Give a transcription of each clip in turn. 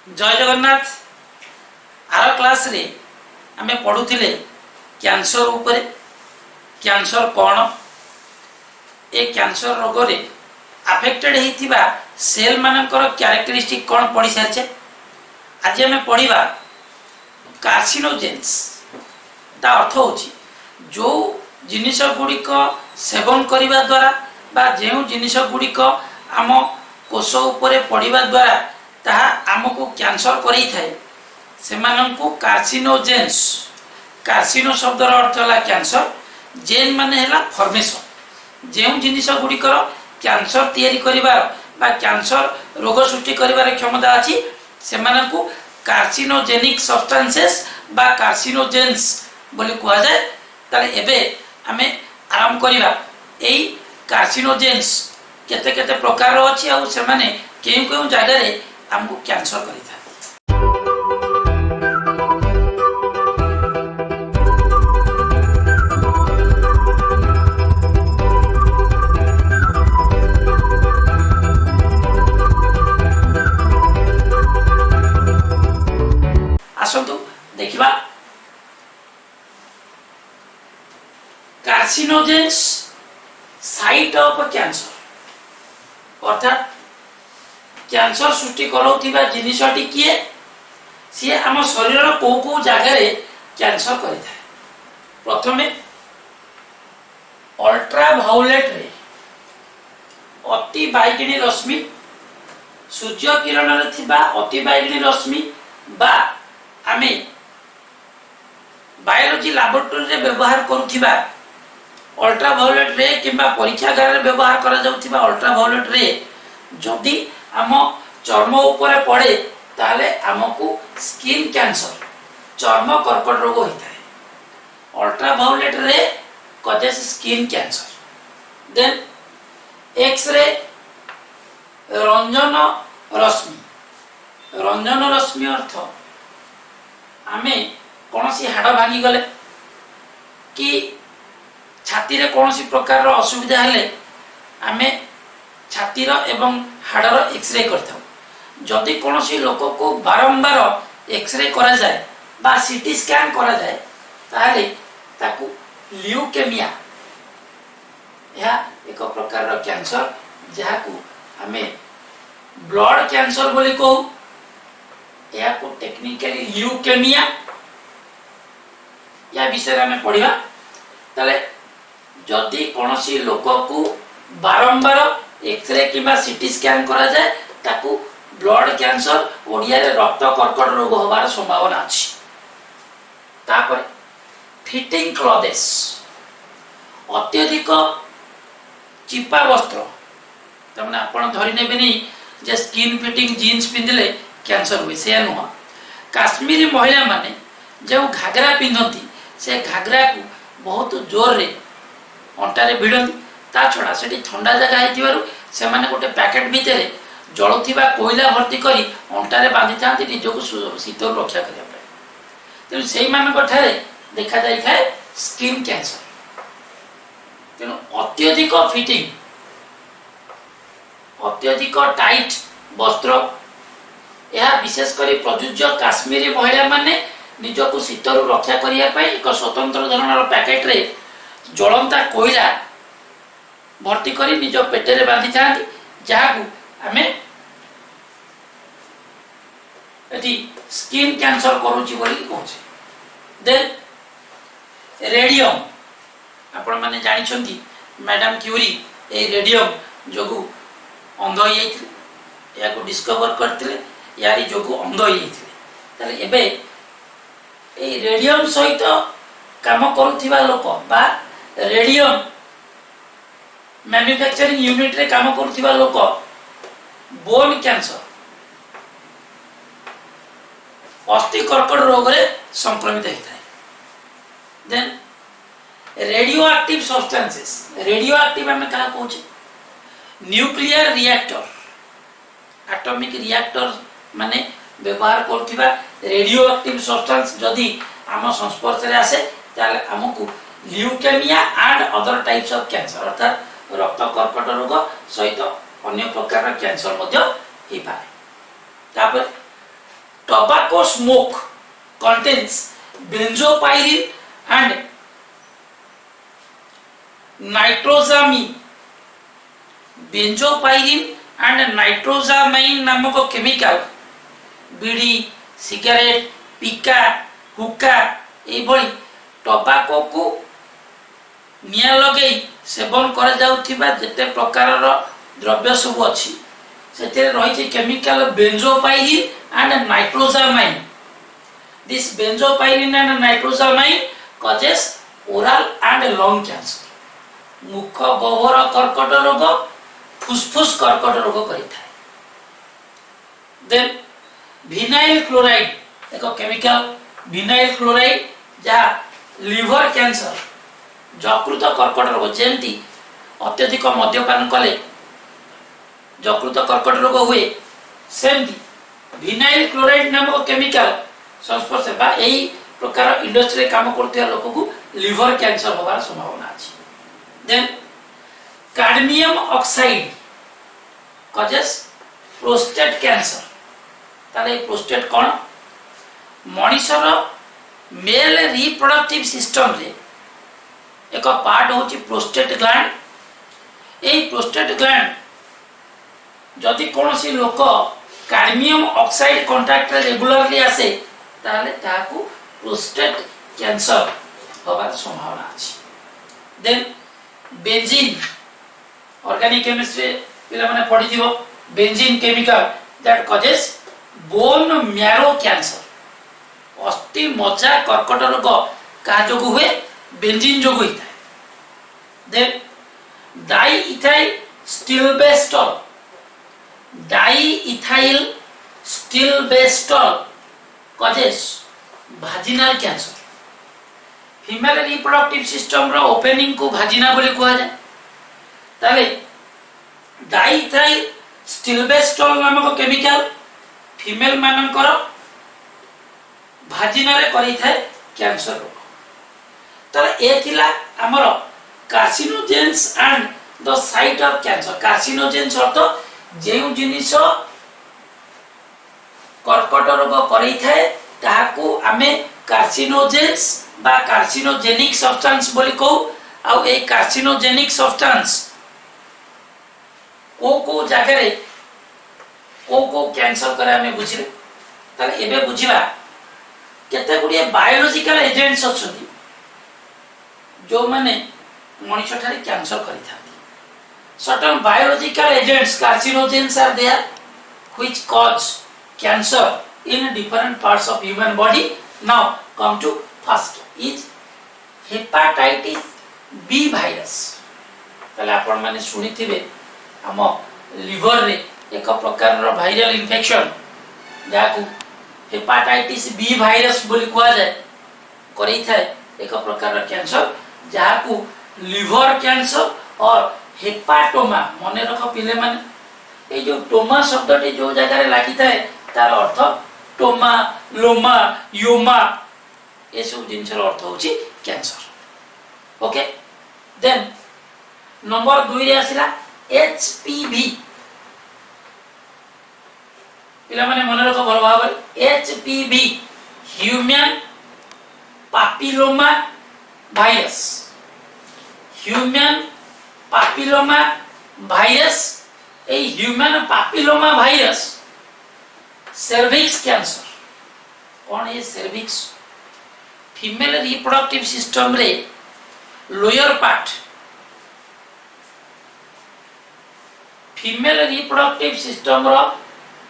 जय Jagannath. Are class रे आमे पढ़ुथिले कैंसर उपरे। कैंसर कौन, ए कैंसर रोग रे अफेक्टेड हेतिबा सेल मानकर कैरेक्टरिस्टिक कौन पढ़ी सारछे। आज आमे पढ़िबा कार्सिनोजेन्स। ता अर्थ होची जो जिनिस गुड़िक सेवन करिबा द्वारा बा जेउ जिनिस गुड़िक आम कोष उपरे पड़िबा द्वारा ताहा आमको कैंसर करई थाए सेमानंकु कार्सिनोजेन्स। कार्सिनो शब्दर अर्थ है कैंसर, जेन माने हैला फॉर्मेशन। जेउ जिनिस गुड़िकर कैंसर तैयारी करिबार बा कैंसर रोग सृष्टि करिबार क्षमता अछि सेमानंकु कार्सिनोजेनिक सब्सटेंसेस बा कार्सिनोजेन्स बोली कुआ जाए। ताले एबे आमे आरंभ करिबा एई कार्सिनोजेन्स केते केते प्रकार अछि आ सेमाने केउ केउ जागा रे हमको कैंसर करि था। आसंतु देखिबा कार्सिनोजेन्स साइट ऑफ कैंसर अर्थात कैंसर सृष्टि करोथिबा जिनिसटी किए सी आम शरीर को को जगह रे कैंसर करि थाए। प्रथमे अल्ट्रावायोलेट रे अति बाइगणी रश्मि, सूर्य किरण रे थिबा अति बाइगणी रश्मि बा आमे बायोलॉजी लैबोरेटरी रे व्यवहार करूथिबा अल्ट्रावायोलेट रे किंबा परीक्षागार रे व्यवहार करा जाउथिबा अल्ट्रावायोलेट रे जदि आम चर्म उपरे पड़े ताले आमको स्किन कैंसर चर्म कर्कट रोग होता है। Ultraviolet ray causes skin cancer. Then X ray रंजन रश्मि। रंजन रश्मि अर्थ आमे कोनसी हाड़ भांगी गले कि छाती रे कोनसी प्रकार रो असुविधा हेले आमे छातीर एवं हाड़र एक्सरे करता। जदि कोनसी लोक को बारंबार एक्सरे करा जाए बा सीटी स्कैन करा जाए ताले ताकू ल्यूकेमिया या एक प्रकार रो कैंसर जहाकू आमे ब्लड कैंसर बोली कहू या को टेक्निकली ल्यूकेमिया या विषय में पढ़िबा। ताले जदि कोनसी लोक को बारंबार एक्सरे किंबा सीटी स्कैन करा जाए ताकू ब्लड कैंसर ओडिया रे रक्त कर्कट रोग होबार संभावना अछि। तापर फिटिंग क्लॉथेस अत्यधिक चिपा वस्त्र तमने आपण धरि नेबे नै जे स्किन फिटिंग जीन्स पिंदले कैंसर हुए से नुह। काश्मीरी महिला माने जो घाघरा पिंधती से घाघरा को बहुत जोर रे अंटारे भिड़ती। ता छड़ा से ठंडा जगह है से माने गोटे पैकेट भितर जलुवा कोयला भर्ती करी अंटारे बांधि था निजक शीतल रक्षा करने। तेणु से देखा जाए स्किन कैंसर। तेणु अत्यधिक फिटिंग अत्यधिक टाइट वस्त्र यह विशेषकर प्रযোज्य काश्मीरी महिला माने निजक शीतल रक्षा करने एक स्वतंत्र धरण पैकेट रे जलंता कोयला भर्ती करी निज पेटे बांधि था जहां आमे एटी स्किन कैंसर करूची बोली कहूचे। देन रेडियम आपण माने जानि छंती मैडम क्यूरी ए रेडियम जोगु अंध होई जाइथिले या को डिस्कवर करथिले यारी जोगु अंध होई जाइथिले। ताले एबे ए रेडियम सहित काम करूथिबा लोक बा रेडियम मैन्युफैक्चरिंग यूनिट रे काम करूथिबा लोक बोन कैंसर अस्थि कर्कट रोग रे संक्रमित होता है। Then radioactive substances. Radioactive हमें कहा कहूचे न्यूक्लियर रिएक्टर एटॉमिक रिएक्टर माने व्यवहार करथिबा रेडियो एक्टिव सब्सटेंस जदि आम संस्पर्श रे आसे ताले हमकु leukaemia and other types of cancer अर्थात रक्त कर्कट रोग सहित अन्य प्रकार कैंसर मध्य हो पाए। तापर tobacco smoke contains benzopyrene and nitrosamine. Benzopyrene and nitrosamine नामक केमिकल बीड़ी सिगरेट पिका हुक्का एभली टोबाको को निया लगे सेवन कर जाउथिबा जेते प्रकार द्रव्य सब अच्छी से रही chemical benzopyrene and nitrosamine. This benzopyrene and nitrosamine causes oral and lung cancer. मुख गह्वर कर्कट रोग फुसफुस कर्कट रोग करिथाय. देन विनाइल क्लोराइड एक केमिकल विनाइल क्लोराइड जहाँ लिवर कैंसर जकृत कर्कट रोग जेमती अत्यधिक मद्यपान कले जकृत कर्कट रोग हुए सेमती विनाइल क्लोराइड नामक केमिकल संस्पर्श यही प्रकार इंडस्ट्री काम करते लोक को लिवर कैंसर होवार संभावना अच्छी. Then cadmium oxide causes prostate cancer. ताले प्रोस्टेट कौन मनीषर मेल रिप्रोडक्टिव सिस्टम रे एक पार्ट होची प्रोस्टेट ग्लैंड. एई प्रोस्टेट ग्लैंड जदि कोनोसी लोक कैडमियम ऑक्साइड कांटेक्ट रे रेगुलरली आसे ताले ताकू प्रोस्टेट कैंसर होबार संभावना अछि. देन बेंजीन ऑर्गेनिक केमिस्ट्री पिला माने पढि दिबो. Benzene chemical that causes bone marrow cancer. अस्थि मज्जा कर्कट रोग का जोगु हुए बेंजीन जोगु होता है. Then diethylstilbestrol. Diethylstilbestrol causes vaginal cancer. Female reproductive system रो ओपनिंग को भाजिना बोली कहा जाए. ताले डाइथाइल स्टिलबेस्टॉल नामक केमिकल फीमेल मानकर भाजिना रे करी थाए कैंसर रोग. ताले ए थिला हमर carcinogens and the site of cancer. Carcinogens अर्थ जेउ जिनिस कर्कट रोग करी थाए ताहाकू आमे कार्सिनोजेन्स बा कार्सिनोजेनिक सब्सटेंस बोली कहू. आ ए कार्सिनोजेनिक सब्सटेंस को जगह रे को कैंसर करे हमें बुझिले. ताले एबे बुझिबा केते गुडिए बायोलॉजिकल एजेंट्स अछथि जो माने मनुष्य ठारे कैंसर करि थाथि. Certain biological agents carcinogens are there which cause cancer in different parts of human body. Now come to first is hepatitis B virus. ताले आपण माने सुनी थिबे हम लिवर रे एक प्रकार रो वायरल इन्फेक्शन जाकू हेपाटाइटिस बी वायरस बोली कहा जाए करै थाए एक प्रकार रो कैंसर जाकू लिवर कैंसर और हेपाटोमा. मने रख पिले माने ए जो टोमा शब्दटी जो जगह रे लागि थाए तार अर्थ टोमा लोमा योमा ये सब जिनसर अर्थ होची कैंसर. ओके. देन नंबर 2 रे आसिला एचपीवी. पिला माने मन रख भल भाव HPV human papilloma virus. Human papilloma virus ए human papilloma virus cervix cancer. कौन है सर्विक्स? फीमेल रिप्रोडक्टिव सिस्टम रे lower part female reproductive system रो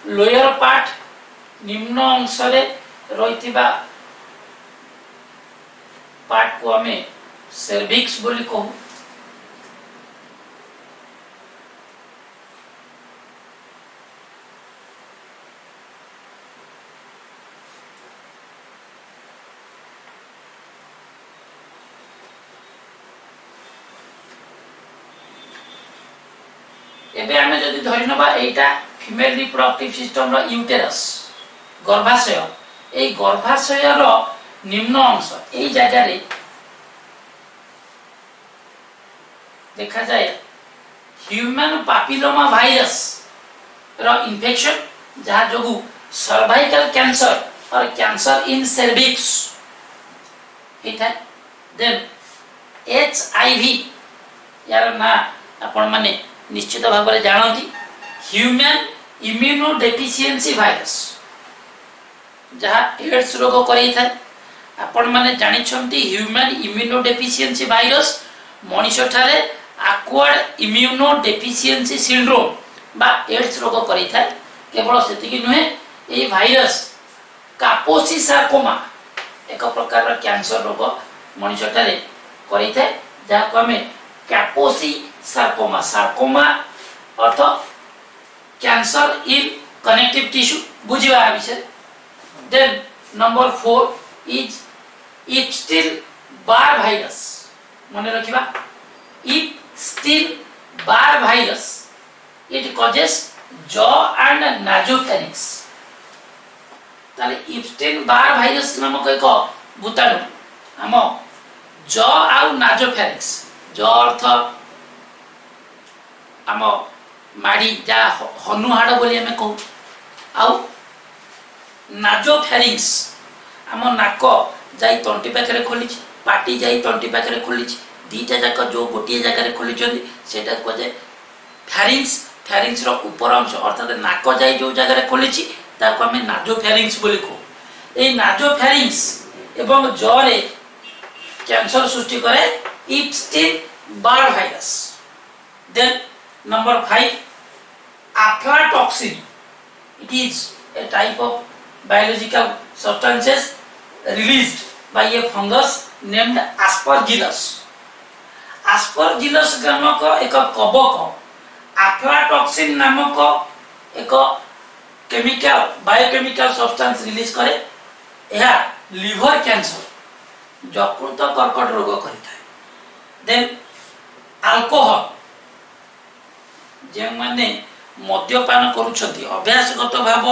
लोअर पार्ट निम्न अंश रे रहिथिबा पार्ट को हमें सर्विक्स बोली कहू. एबे हमें जदि धरिनबा एटा फीमेल रिप्रोडक्टिव सिस्टम रो यूटेरस गर्भाशय. ए गर्भाशय रो निम्न अंश ए जगह रे देखा जाए ह्यूमन पापिलोमा वायरस रो इन्फेक्शन जहाँ जोगु सर्वाइकल कैंसर और कैंसर इन सर्विक्स होता है। देन HIV यार ना आपण माने निश्चित भाव में जानती ह्यूमन इम्यूनो डेफिशिएंसी वायरस जहाँ एड्स रोग करेई था आपण माने जानी छंती ह्यूमन इम्यूनो डेफिशिएंसी वायरस मनीष ठारे एक्वायर्ड इम्यूनो डेफिशिएंसी सिंड्रोम बा एड्स रोग करेई था। केवल सेतिकी नुहे ए भाइरस कापोसी सार्कोमा एक प्रकार कैंसर रोग मनीष ठारे करेई था जहाँ को हमें कापोसी सार्कोमा सार्कोमा अर्थ कैंसर इन कनेक्टिव टिश्यू बुझिबा विषय। Then number 4 is Epstein Barr virus मन रखिबा Epstein Barr virus it causes jaw and nasopharynx ताले इप्स्टिल बार भाइरस नामक एक भूताणु हम जॉ आउ नाजोफेरिंक्स जॉ अर्थ आम माड़ी जा हनुहाड़ बोली हमें कहू आउ नाजोफेरिंक्स आम नाक जाई तंटी पाखे खोली पाटी जाई तंटी पाखे खोली दीटा जाक जो गोटे जगह खोली सेटा कहे फैरिंग्स फैरिंग्स रो ऊपर अंश अर्थात नाक जाई जो जगह खोली ताको आम नाजोफेरिंग्स बोली कहू। ए नाजोफेरिंग्स एवं जरे कैंसर सृष्टि करे Epstein Barr virus. Then number 5 aflatoxin it is a type of biological substances released by a fungus named aspergillus aspergillus नामक एक कवक aflatoxin नामक एक केमिकल बायोकेमिकल सब्सटेंस रिलीज करे यह लिवर कैंसर यकृत कर्कट रोग करिଥାଏ। देन अल्कोहल जे माने मद्यपान करूछंती अभ्यासगत भाव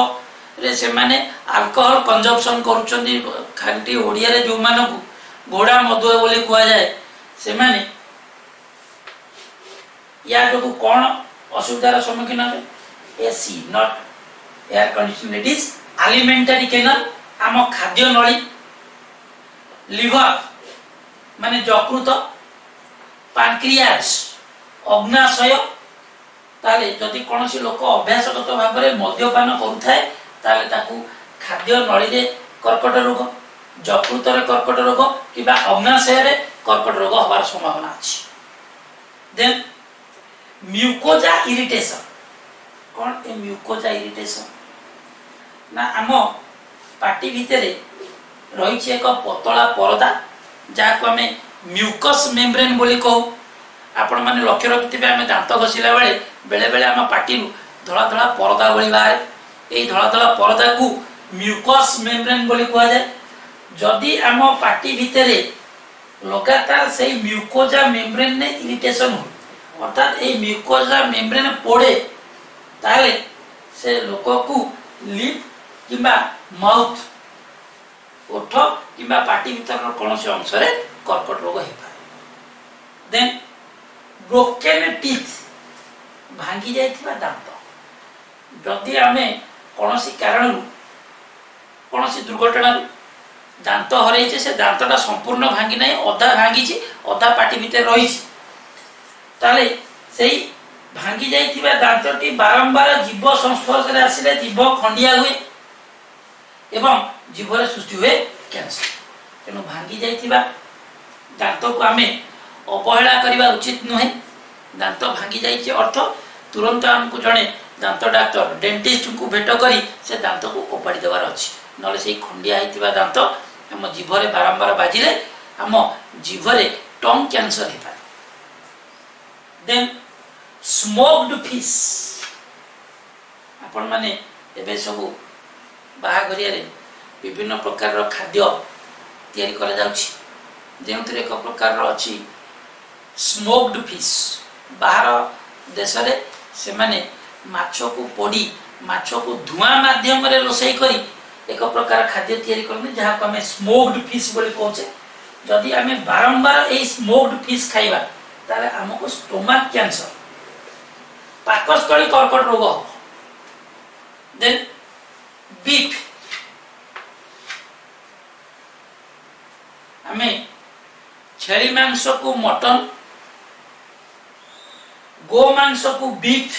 रे से माने अल्कोहल कंजम्पशन करूछंती खांटी ओडिया रे जो मानकु घोड़ा मधुआ बोली कुआ जाए से माने या जो कोन असुविधार सम्मुखीन हे AC not air condition it is alimentary canal आम खाद्य नली लिवर माने यकृत पैंक्रियास अग्नाशय ताले जदि कोनोसी लोक अभ्यासगत भाव में मद्यपान करुथाए ताले ताकू खाद्य नली रे कर्कट रोग यकृत रे कर्कट रोग किबा अग्नाशय रे कर्कट रोग होबार संभावना अछि। देन म्यूकोजा इरिटेशन कोन ए म्यूकोजा इरिटेशन ना आम पाटी भितरे रही एक पतला परदा जहाँ को आम म्यूकस मेम्ब्रेन बोली कहू। आपण माने लक्ष्य रखिथिबे आम दांत घसिला बेले बेले बेले आम पाटी धला धला परदा बोली बाहर ए धला धला परदा को म्यूकस मेम्ब्रेन बोली कहा जाए। जदि आम पाटी भितरे लगातार से म्यूकोजा मेम्ब्रेन ने इरिटेशन हो अर्थात ए म्यूकोजा मेम्ब्रेन पोड़े ताले से लोक को लिप किंबा माउथ ओठ किंबा पाटी भीतर कौन से अंश रे कर्कट रोग हो पाए। देन ब्रोकेन टीथ भांगी जाइथिबा दांत जदि आमे कौनसी कारण कौनसी दुर्घटना दांत हरैछे से दांतटा संपूर्ण भांगी नहीं अधा भांगी अधा पाटी भीतर रही ताले सेही भांगी जाइथिबा दांतटी बारंबार जीव संस्पर्श रे आसिले जीव खंडिया हुए एवं जीवर सृष्टि हुए कैंसर। तेणु भांगी जाइथिबा दांत को आमे अवहेला करबा उचित नुहे। दांत भांगी जाइछे अर्थ तुरंत हमको जड़े दांत डाक्टर डेंटिस्ट को भेट करी से दांत को ओपाड़ी देवार अच्छी ना से खंडिया होता दांत आम जीभरे बारंबार बाजिले आम जीभरे टंग कैंसर हो पाए। देन स्मोक्ड फिश आपण माने एबे सब बाहाघरिया रे विभिन्न प्रकार खाद्य तैयारी करा जाउछि जेउथरे एक प्रकार अछि स्मोक्ड फिश बाहर देश रे से माने माछो को पोड़ी माछो को धुआं माध्यम रे रोसई करी एक प्रकार खाद्य तैयारी करने जहाँ को हमें स्मोक्ड फिश बोली कहचे। जदि आम बारंबार ए स्मोक्ड फिश खाइबा ताले हमको स्टोमक कैंसर पाकस्थली कर्कट रोग। देन बीफ आमे छेली मांस को मटन गो मांस को बीफ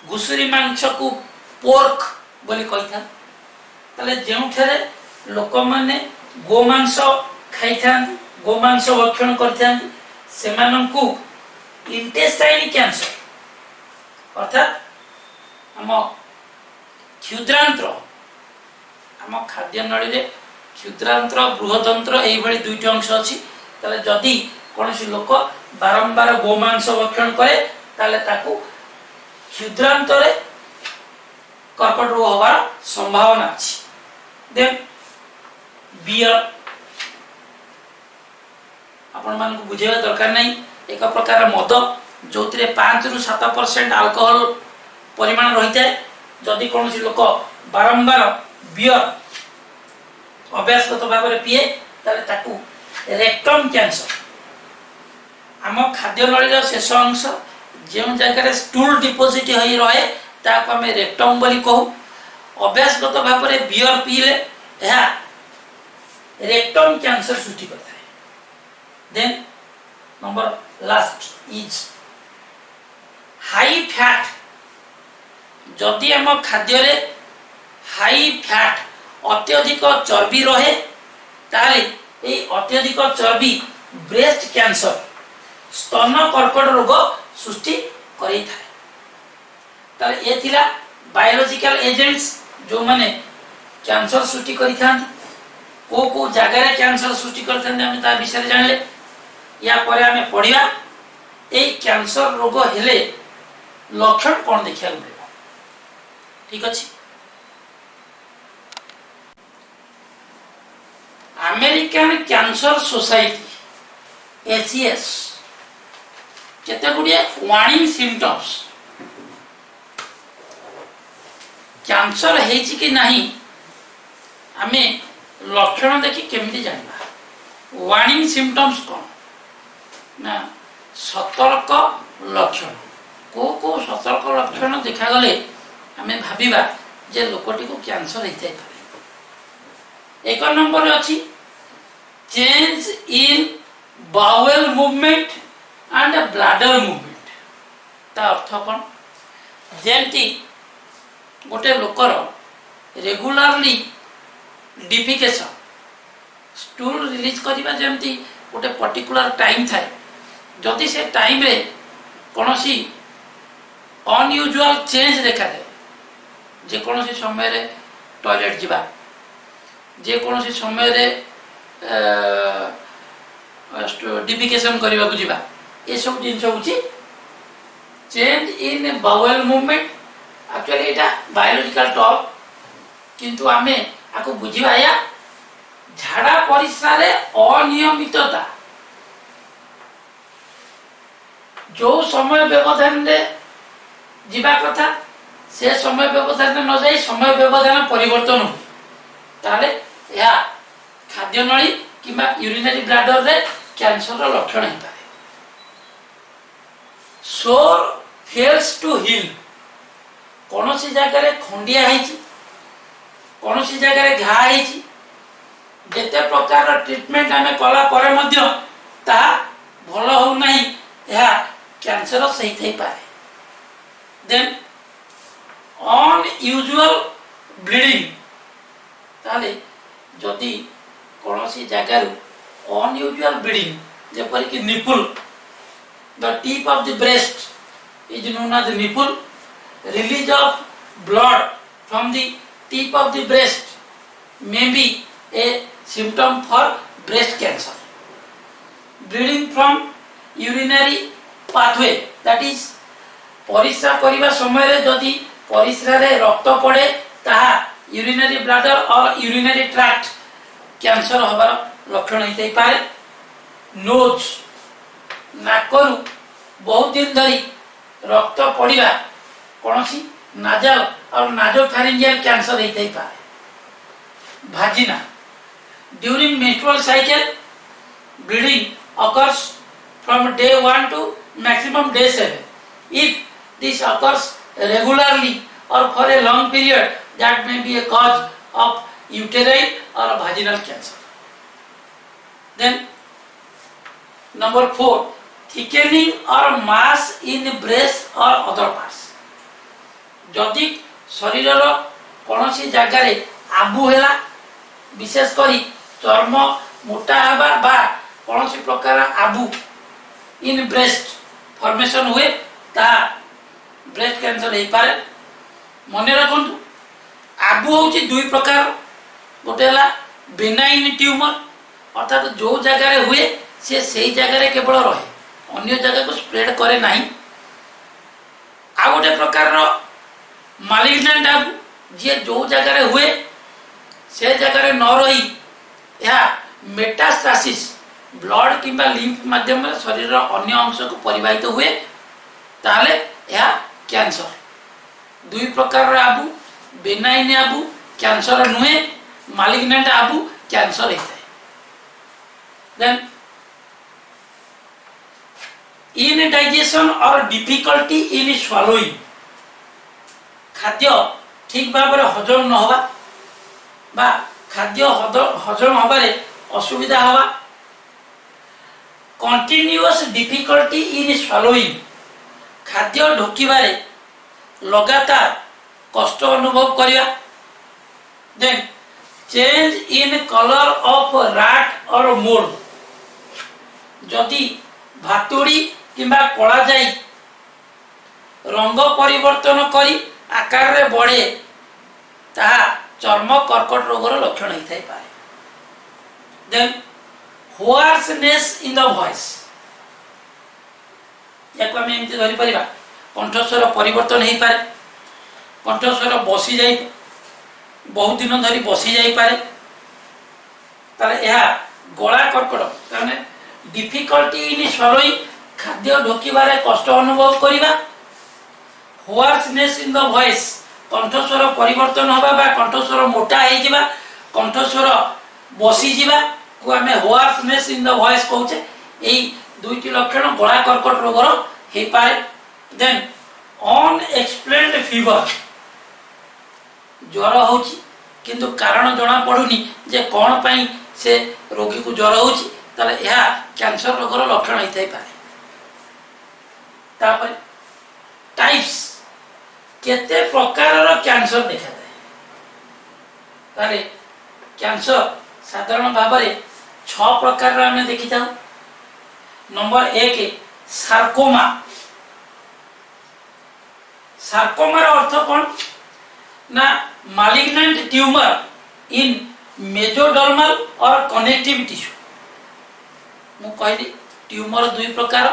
घुसुरी मांस को पोर्क बोली कही था तले जेउठरे लोक माने गोमांस खाई था गोमांस भक्षण करते सेमानंकु इंटेस्टाइन कैंसर अर्थात आम क्षुद्रांत्र आम खाद्य नली रे क्षुद्रांत्र बृहदंत्र एई भली दुईटी अंश अछि तले जदि कोनोसी लोक बारंबार गोमांस भक्षण करे ताले ताकू क्षुद्रांत्र रे कर्कट रोग होवार संभावना अछि देन बियर आपण मान को बुझेवा दरकार नहीं एक प्रकार मद जो 5 रु 7% अल्कोहल परिमाण रही है जदि कौन लोक बारंबार बियर अभ्यासगत भाव में पीए ताकू रेक्टम कैंसर आम खाद्य नली शेष अंश जो जगह स्टूल डिपोजिट हो रहे ताकू आम रेक्टम बोली कहू अभ्यासगत भाव में बियर पीले यह रेक्टम कैंसर सृष्टि करता है then number last is high fat जदि आम खाद्य रे हाई फैट अत्यधिक चर्बी रहे ताले ए अत्यधिक चर्बी ब्रेस्ट कैंसर स्तन कर्कट रोग सृष्टि करै थाए ताले ए थिला बायोलॉजिकल एजेंट्स जो माने कैंसर सृष्टि करि थान को जगह रे कैंसर सृष्टि करथान हम ता विषय जानले या परे हमें पढ़िया ए कैंसर रोग हेले लक्षण कौन देखा मिलेगा ठीक अच्छे अमेरिकन कैंसर सोसाइटी एसीएस केते गुडिया वार्निंग सिम्पटम्स कैंसर हेछि कि नहीं आमे लक्षण देखि केमिति जानबा वार्निंग सिम्पटम्स कौन ना सतर्क लक्षण को सतर्क लक्षण देखा गले आमे भाबिबा जे लोकटी को कैंसर हेतै पारे एक नंबर अछि change in bowel movement and bladder movement ता अर्थ कोन जेंति गोटे लोकर रेगुलरली डिफिकेशन स्टूल रिलीज करिबा जेंति गोटे पर्टिकुलर टाइम थाए जदि से टाइम रे कोनोसी अनयूजुअल चेंज देखा दे जे कोनोसी समय रे टॉयलेट जिबा जे कोनोसी समय रे डिफिकेशन करबा को जिबा ए सब जिंस होची change in bowel movement actually Etah biological term किंतु आमे आको बुझिबा या झाड़ा परिस्रा रे अनियमितता जो समय व्यवधान रे जीवा कथा से समय व्यवधान न जाई समय व्यवधान परिवर्तन हो ताले या खाद्य नली किबा यूरिनरी ब्लैडर रे कैंसर रो लक्षण हे पारे सोर फेल्स टू हील कोनोसी जगह रे खंडिया हेची कोनोसी जगह रे घा हेची जेते प्रकार ट्रीटमेंट हमें कला परे मध्य ता भलो हो नहीं या कैंसर सही थई पारे देन अनयूजुअल ब्लीडिंग ताले जदि कोनोसी जगह अनयूजुअल ब्लीडिंग जेपरि कि nipple the tip of the breast is known as nipple release of blood from the tip of the breast may be a symptom for breast cancer bleeding from urinary pathway that is परिस्रा करिबा समय रे जदि परिस्रा रे रक्त पड़े ताहा urinary bladder और urinary tract cancer होबार लक्षण हेतै पारे नोज नाकरु बहुत दिन धरी रक्त पड़िबा कोनोसी नाजल और नाजोफैरिंजियल कैंसर हेतै पारे भाजिना during menstrual cycle bleeding occurs from day 1 to maximum day 7 if this occurs regularly or for a long period that may be a cause of uterine or vaginal cancer. Then number 4, thickening or mass in breast or other parts. जदि शरीर कौन सी जगार आबु है विशेष करी चर्म मोटा हवा बा कौन सी प्रकार आबु इन ब्रेस्ट फॉर्मेशन हुए ता ब्रेस्ट कैंसर हो पारे। मन रखु आबु हूँ दुई प्रकार, गोटे है बेनाइन ट्यूमर अर्थात जो जगार हुए सी से जगार केवल रहे अन्य जगह को स्प्रेड करे नहीं। आ गोटे प्रकार मालिग्नेंट आबु जी जो जगार हुए से जगार न रही यह मेटास्टासिस ब्लड किंबा लिम्फ माध्यम शरीर अन्य अंश को परिवाहित हुए ताले यह कैंसर। दुई प्रकार आबु बेनाइन आबु कैंसर नुहे, मालिग्नेंट आबु कैंसर होता है। देन इनडाइजेशन और डिफिकल्टी इन स्वालोइंग, खाद्य ठीक भाव हजम न हवा बा खाद्य हजम हबारे असुविधा हवा, कंटिन्यूअस डिफिकल्टी इन स्वालोइंग, खाद्य ढोकिबारे लगातार कष्ट अनुभव करिया। Then change in colour of wart और मोल्ड, जदि भातुड़ी किंबा कला जाई रंग परिवर्तन करी आकार रे बढ़े ताहा चर्म कर्कट रोगर लक्षण होता है। देन होआर्सनेस इन द वॉइस, या को आमे एमती धरि परिबा कंठस्वर परिवर्तन हो पारे, कंठस्वर बसी जाई बहुत दिन धरी बसी जाई पारे, ताले यह गला कर्कट ताने डिफिकल्टी इन स्वलोइंग, खाद्य ढोकिबारे कष्ट अनुभव करिबा, होआर्सनेस इन द वॉइस कंठस्वर परिवर्तन होबा बा कंठस्वर मोटा हे जिबा, कंठस्वर बसी जिबा को आमे होआर्सनेस इन द वॉइस कहूचे। एई दुईटी लक्षण गला कर्कट रोगर हे पारे। देन अनएक्सप्लेन्ड फीवर, ज्वर होची किंतु कारण जना पड़ुनी जे कौन पाई से रोगी को ज्वर होची ताले यह कैंसर रोगर लक्षण होता है पारे। तापर टाइप्स, केते प्रकार कैंसर देखा जाए ताले कैंसर साधारण भाव में 6 प्रकार आम देखी था। Number 1 sarcoma. सार्कोमार अर्थ कौन ना मालिग्नेंट ट्यूमर इन मेजोडर्मल और कनेक्टिव टिश्यू। मु कहली ट्यूमर दुई प्रकार,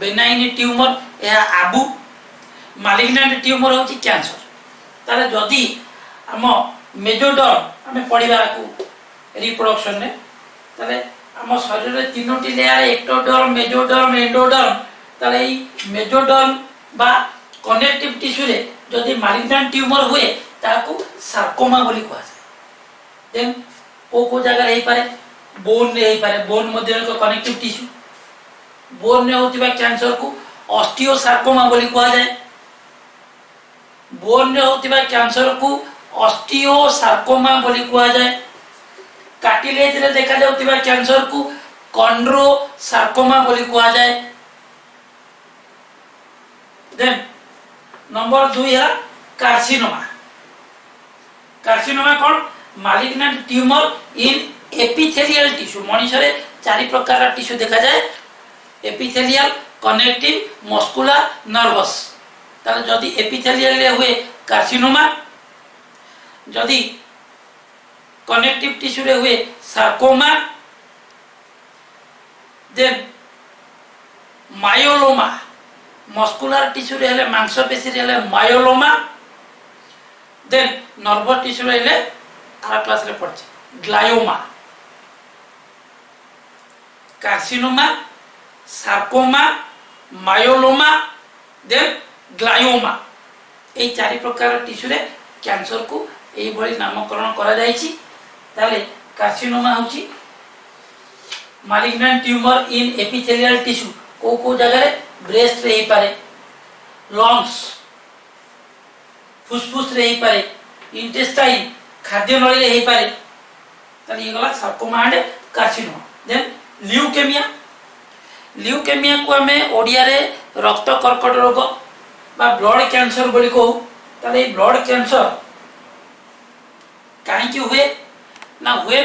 बेनाइन ट्यूमर यह आबु, मालिग्नेंट ट्यूमर होची कैंसर। ताले जदि आम मेजोडर्म आम पढ़ा को रिप्रोडक्शन ने ताले आम शरीर में 3टी लेयर एक्टोडर्म, मेजोडर्म, एंडोडर्म, ताले मेजोडर्म बा कनेक्टिव टिश्यू रे जदि मालिग्नेंट ट्यूमर हुए ताको सार्कोमा बोली कहा जाए। देन को जगह रही पारे, बोन रे पारे, बोन मध्य एक कनेक्टिव टिश्यू, बोन रे होतिबा कैंसर को ऑस्टियोसार्कोमा बोली कहा जाए। बोन रे होतिबा कैंसर को ऑस्टियोसार्कोमा बोली कहा जाए। कार्टिलेज रे देखा जाउतिबा कैंसर को कॉन्ड्रोसार्कोमा बोली कहा जाए। देन नंबर 2 है कार्सिनोमा। कार्सिनोमा कौन? मालिग्नेंट ट्यूमर इन एपिथेलियल टिश्यू। मनुष्य रे 4 प्रकार टिश्यू देखा जाए, एपिथेलियल, कनेक्टिव, मस्कुलर, नर्वस। ताले जदि एपिथेलियल रे हुए कार्सिनोमा, जदि कनेक्टिव टिश्यू रे हुए सार्कोमा, देन मायोलोमा, मस्कुलर टिश्यू रे हेले मांसपेशी रे हेले मायोलोमा, देन नर्वस टिश्यू रे हेले आर क्लास रे पड़छ glioma. Carcinoma, sarcoma, myeloma, then glioma, ए 4 प्रकार टिश्यू रे कैंसर को एई भली नामकरण करा जायछि। ताले कार्सिनोमा होछि malignant tumour in epithelial tissue, को जगह रे ब्रेस्ट रे ही पारे, लंग्स फुसफुस रे ही पारे, इंटेस्टाइन खाद्य नली हो पारे ताले ये गला sarcoma and carcinoma. Then leukaemia को हमें ओडिया रे रक्त कर्कट रोग बा ब्लड कैंसर बोली कहू। ताले ब्लड कैंसर कहीं हुए ना हुए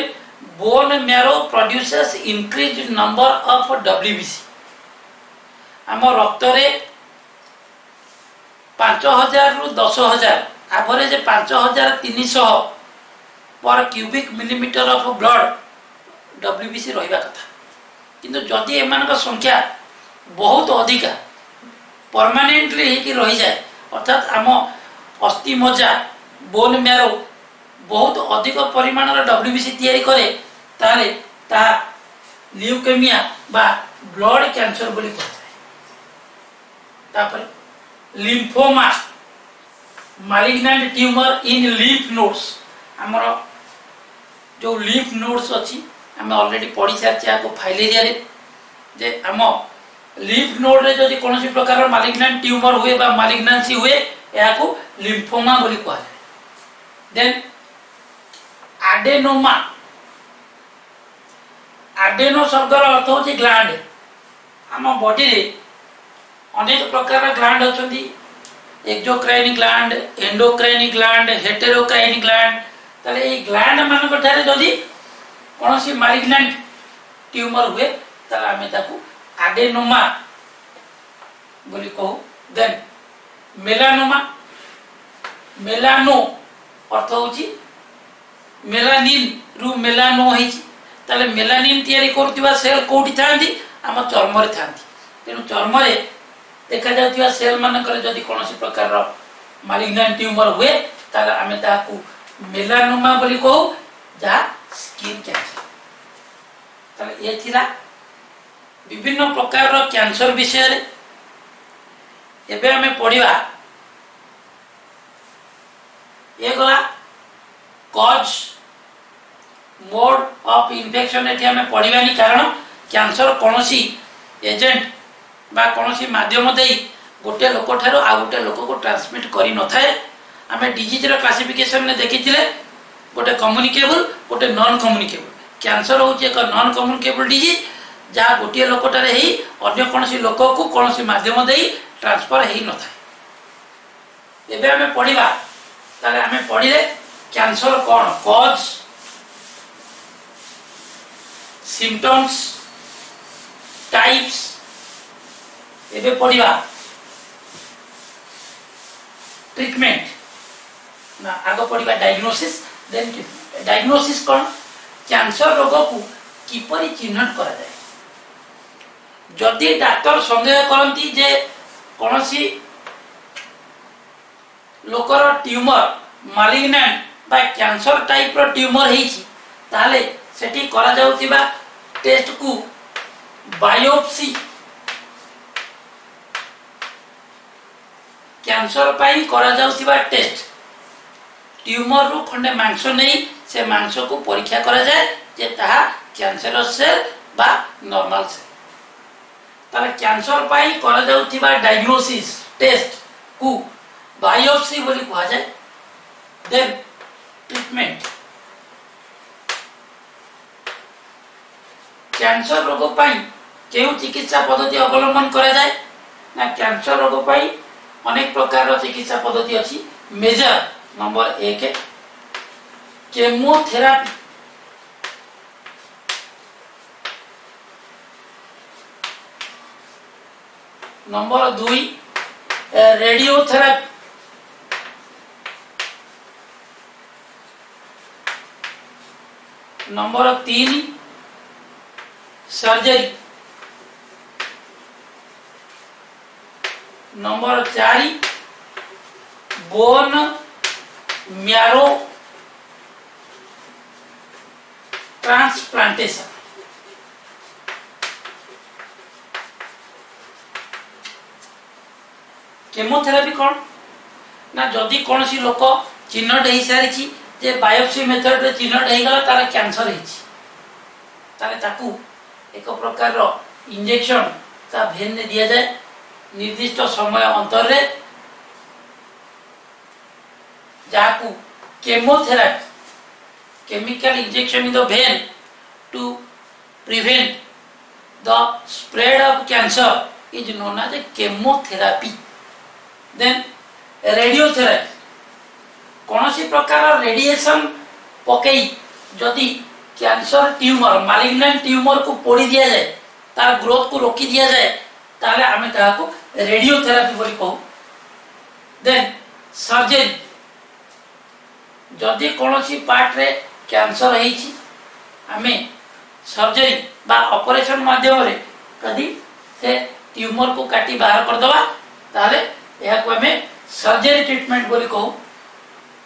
bone marrow produces increase number of WBC. आम रक्त रे 5000 रु 10000 average 5300 per cubic millimetre of blood WBC रहिबा कथा। किंतु जदि एमान संख्या बहुत अधिका परमानेंटली ही रही जाए अर्थात आम अस्थि मज्जा बोन मैरो बहुत अधिक परिमाण डब्ल्यूबीसी तैयारी करे ताले ता ल्यूकेमिया बा ब्लड कैंसर बोली कहते हैं। तापर lymphoma malignant tumour in lymph nodes. हमर जो लिम्फ नोड्स अच्छी आम ऑलरेडी पढ़ी सारी को फाइलेरिया रे जे आम लिम्फ नोड रे जदि कौन प्रकार मालिग्नेंट ट्यूमर हुए बा मालिग्नेंसी हुए या को लिम्फोमा बोली कहा जाए। देन एडेनोमा एडेनो शब्दर अर्थ होची ग्लैंड। आम बॉडी रे अनेक प्रकार ग्लैंड अछंती exocrine gland endocrine gland heterocrine gland. ताले ए ग्लैंड मान ठारे जदि कौन सी मालिग्नेंट ट्यूमर हुए ताले आमे ताकू एडेनोमा बोली कहू। देन मेलानोमा मेलानो अर्थ होची मेलानिन रु मेलानो होईची। ताले मेलानिन तैयारी करथिबा सेल कोठी थांती आम चर्म रे थांती। तेनु चर्म रे देखा जाउथिबा सेल मानकर जदि कोनोसी प्रकार रो मालिग्नेंट ट्यूमर हुए ताले आमे ताकू मेलानोमा बोली कहू जा स्किन कैंसर। ताले ये थिला विभिन्न प्रकार रो कैंसर विषय रे। एबे हमें पढ़िबा ये गला कॉज मोड ऑफ इन्फेक्शन एठी हमें पढ़िबानी कारण कैंसर कोनोसी एजेंट बा कोनोसी माध्यम देई गोटे लोक ठारो आ गोटे लोक को ट्रांसमिट करी न थाए। हमें डिजीज रो क्लासिफिकेशन ने देखिथिले गोटे कम्युनिकेबल गोटे नॉन कम्युनिकेबल। कैंसर होची एक नॉन कम्युनिकेबल डिजीज जहाँ गोटे लोक ठारे ही अन्य कोनोसी लोक को कोनोसी माध्यम देई ट्रांसफर हेई न थाए। एबे हमें पढ़िबा ताले हमें पढ़िले कैंसर कौन कॉज सिम्पटम्स टाइप्स। एबे पढ़िबा ट्रीटमेंट ना आगो पढ़िबा डायग्नोसिस देन ट्रीटमेंट। डायग्नोसिस कौन कैंसर रोग को किपरि चिन्हट करा जाए। जदि डॉक्टर संदेह करती जे कोनोसी लोकर ट्यूमर मालिग्नेंट बा कैंसर टाइप रो ट्यूमर हेची ताले सेठी करा जाउतिबा टेस्ट को बायोप्सी कैंसर पाई करा जाउतिबा टेस्ट ट्यूमर रो खंडे मांस नहीं से मांस को परीक्षा करा जाए जे ताहा कैंसरस सेल बा नॉर्मल सेल। ताले कैंसर पाई करा जाउतिबा डायग्नोसिस टेस्ट को बायोप्सी बोली कहा जाए। देन ट्रीटमेंट कैंसर रोग पाई केउ चिकित्सा पद्धति अवलंबन करा जाए ना कैंसर रोग पाई अनेक प्रकार चिकित्सा पद्धति अछि। Major number 1 chemotherapy. Number 2 radiotherapy. Number 3 surgery. Number 4 bone marrow transplantation. Chemotherapy कौन ना जदि कौन सी लोक चिन्हट हो सारी जे बायोप्सी मेथड रे चिन्हट हो गला तार कैंसर होइछि ताले ताकू एक प्रकार रो इंजेक्शन ता भेन ने दिया जाए निर्दिष्ट समय अंतर रे Jakhu chemotherapy, chemical injection in the vein to prevent the spread of cancer is known as a chemotherapy. Then radiotherapy, कौन सी प्रकार रेडिएशन पकई जदि कैंसर ट्यूमर मालिग्नेंट ट्यूमर को पोड़ी दिया जाए तार ग्रोथ को रोकी दिया जाए ताले आमे ताको रेडियोथेरापी बोली कहू. देन सर्जरी, जदि कौन सी पार्ट रे कैंसर होईची आमे सर्जरी बा ऑपरेशन माध्यम रे कदी से ट्यूमर को काटी बाहर कर दवा ताले यह को आमे सर्जरी ट्रीटमेंट बोली कहू.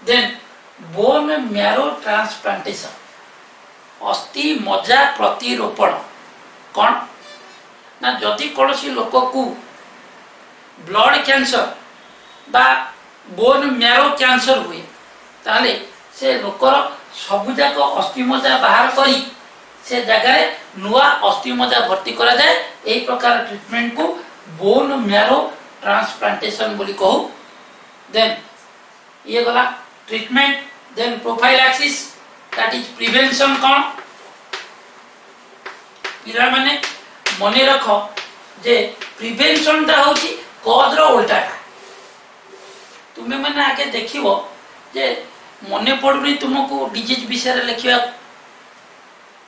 देन बोन मैरो ट्रांसप्लांटेशन, अस्थि मज्जा प्रतिरोपण. कौन ना जदि कौन सी लोक को ब्लड कैंसर बा बोन मैरो कैंसर हुए ताले से लोकर सबुजाक अस्थि मज्जा बाहर करी से जगह नुआ अस्थि मज्जा भर्ती करा जाए. यही प्रकार ट्रीटमेंट को बोन मैरो ट्रांसप्लांटेशन बोली कहू. देन ये गला treatment. Then prophylaxis, that is prevention. कौन पिला माने मने रख जे प्रिवेंशन ता होची कॉज रो उल्टाटा. तुमे माने आगे देखिवो जे मने पड़बी तुमको डिजीज विषय रे लिखिया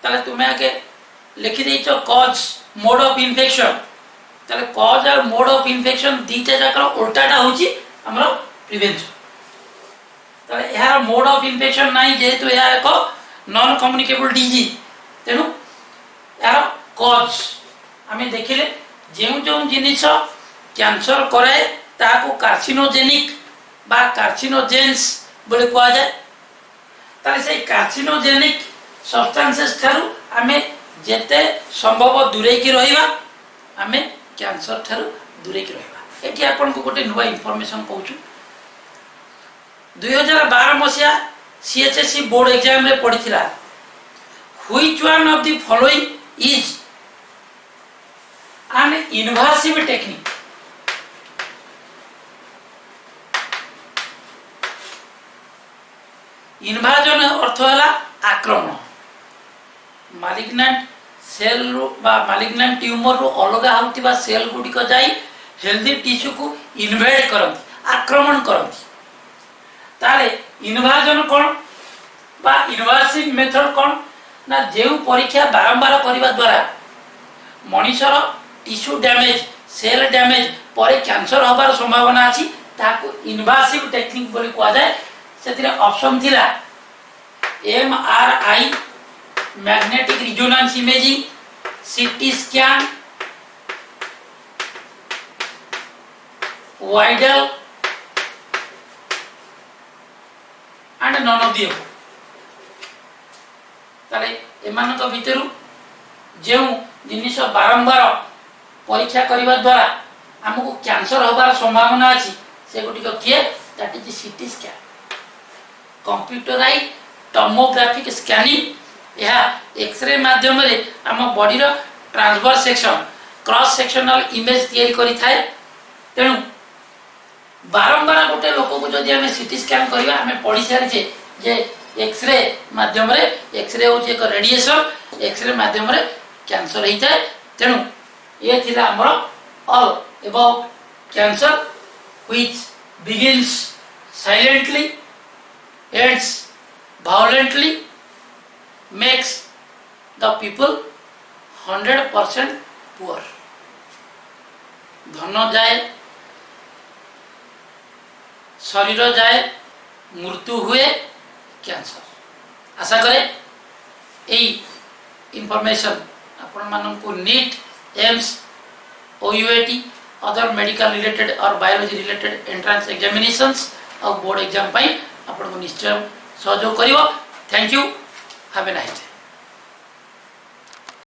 ताले तुमे आगे लिखि देइछो कॉज मोड ऑफ इन्फेक्शन. ताले कॉज और मोड ऑफ इन्फेक्शन दीटा जाकर उल्टाटा होची हमरो प्रिवेंशन. ताले यार मोड ऑफ इन्फेक्शन नाही जेतु या एक नॉन कम्युनिकेबल डिजीज तेनु यार कॉज आमे देखिले जेउ जेउ जिनिस कैंसर करे ताको कार्सिनोजेनिक बा कार्सिनोजेन्स बोले कहा जाए. ताले से कार्सिनोजेनिक सब्सटेंसेस थारु आमे जेते संभव दूरे की रहिबा आमे कैंसर थारु दूरे की रहिबा. एठी आपन को गोटे नुवा इंफॉर्मेशन कहूछु. 2012 मसिया सीएचएससी बोर्ड एग्जाम रे पढ़िथिला which one of the following is an invasive technique. Invasion अर्थ है आक्रमण. मालिग्नेंट सेल बा मालिग्नेंट ट्यूमर रो अलग होतिबा सेल गुडी को जाई हेल्दी टिश्यू को इन्वेड करंती, आक्रमण करंती. ताले इन्वाजन कोन बा इन्वासिव मेथड कोन ना जेउ परीक्षा बारंबार करबा द्वारा मनुष्यर टिश्यू डैमेज सेल डैमेज पर कैंसर होबार संभावना अछि ताको इन्वासिव टेक्निक बोली कहा जाए. सेतिरे ऑप्शन थिला MRI, magnetic resonance imaging, CT scan, Widal and none of the above. ताले एमानक भितरु जेउ जिनिस बारंबार परीक्षा करबा द्वारा हमको कैंसर होबार संभावना अछि से गुटिक किए that is CT scan. Computerise tomographic scanning यह एक्सरे माध्यम रे हम बॉडी रो transverse section cross sectional image तैयारी करि थाए. तेनु बारंबार गोटे लोक को जदि हमें सीटी स्कैन करबा हमें पढ़ी सारी जे एक्सरे माध्यम रे एक्सरे हो एक रेडिएशन एक्सरे माध्यम रे कैंसर होता है. तेणु ये थिला हमर all about cancer which begins silently ends violently makes the people 100% poor. धन जाए शरीर जाए मृत्यु हुए कैंसर. आशा करे यही इंफॉर्मेशन आपण मानन को NEET AIIMS OUAT other medical related और बायोलॉजी रिलेटेड एंट्रेंस एग्जामिनेशंस और बोर्ड एग्जाम पाई आपण को निश्चय सहयोग करिवो. Thank you. Have a nice day.